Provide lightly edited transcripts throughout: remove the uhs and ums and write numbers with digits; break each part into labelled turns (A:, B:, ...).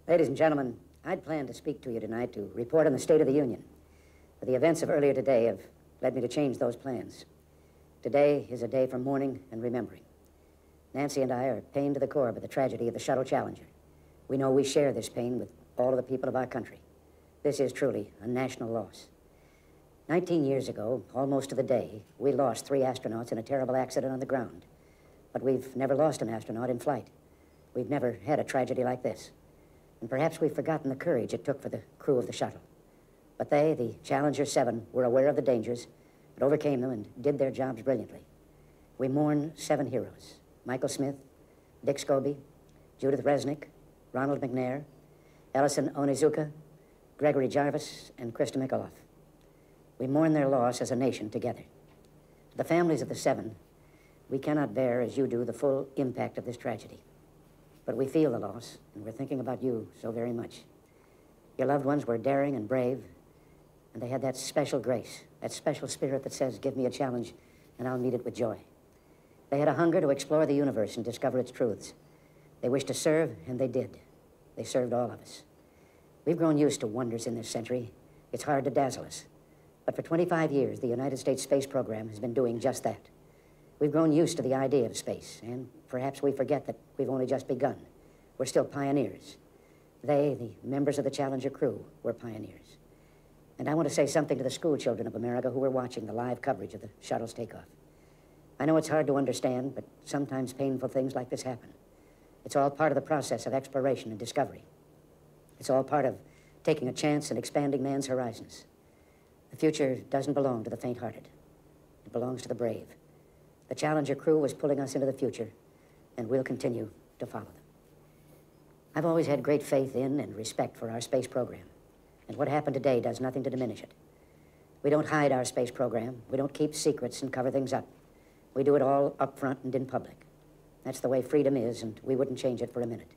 A: Ladies and gentlemen, I'd planned to speak to you tonight to report on the State of the Union. But the events of earlier today have led me to change those plans. Today is a day for mourning and remembering. Nancy and I are pained to the core by the tragedy of the Shuttle Challenger. We know we share this pain with all of the people of our country. This is truly a national loss. 19 years ago, almost to the day, we lost 3 astronauts in a terrible accident on the ground. But we've never lost an astronaut in flight. We've never had a tragedy like this. And perhaps we've forgotten the courage it took for the crew of the shuttle. But they, the Challenger 7, were aware of the dangers, but overcame them and did their jobs brilliantly. We mourn 7 heroes: Michael Smith, Dick Scobie, Judith Resnick, Ronald McNair, Ellison Onizuka, Gregory Jarvis, and Krista Mikaloff. We mourn their loss as a nation together. To the families of the 7, we cannot bear, as you do, the full impact of this tragedy. But we feel the loss, and we're thinking about you so very much. Your loved ones were daring and brave, and they had that special grace, that special spirit that says, give me a challenge, and I'll meet it with joy. They had a hunger to explore the universe and discover its truths. They wished to serve, and they did. They served all of us. We've grown used to wonders in this century. It's hard to dazzle us. But for 25 years, the United States space program has been doing just that. We've grown used to the idea of space, and perhaps we forget that we've only just begun. We're still pioneers. They, the members of the Challenger crew, were pioneers. And I want to say something to the school children of America who were watching the live coverage of the shuttle's takeoff. I know it's hard to understand, but sometimes painful things like this happen. It's all part of the process of exploration and discovery. It's all part of taking a chance and expanding man's horizons. The future doesn't belong to the faint-hearted. It belongs to the brave. The Challenger crew was pulling us into the future, and we'll continue to follow them. I've always had great faith in and respect for our space program, and what happened today does nothing to diminish it. We don't hide our space program. We don't keep secrets and cover things up. We do it all up front and in public. That's the way freedom is, and we wouldn't change it for a minute.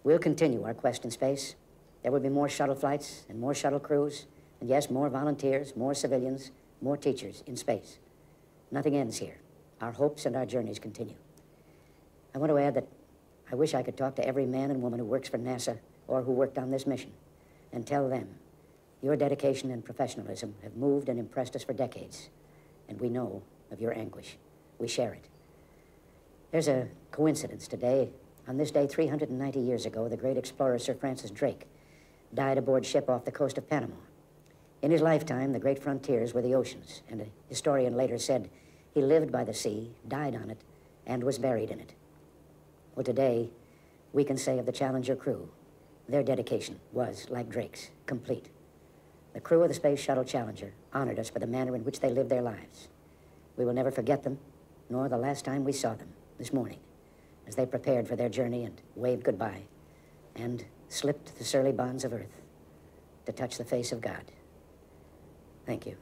A: We'll continue our quest in space. There will be more shuttle flights and more shuttle crews, and yes, more volunteers, more civilians, more teachers in space. Nothing ends here. Our hopes and our journeys continue. I want to add that I wish I could talk to every man and woman who works for NASA or who worked on this mission and tell them your dedication and professionalism have moved and impressed us for decades, and we know of your anguish. We share it. There's a coincidence today. On this day, 390 years ago, the great explorer Sir Francis Drake died aboard ship off the coast of Panama. In his lifetime, the great frontiers were the oceans, and a historian later said he lived by the sea, died on it, and was buried in it. Well, today, we can say of the Challenger crew, their dedication was, like Drake's, complete. The crew of the Space Shuttle Challenger honored us for the manner in which they lived their lives. We will never forget them, nor the last time we saw them this morning, as they prepared for their journey and waved goodbye and slipped the surly bonds of earth to touch the face of God. Thank you.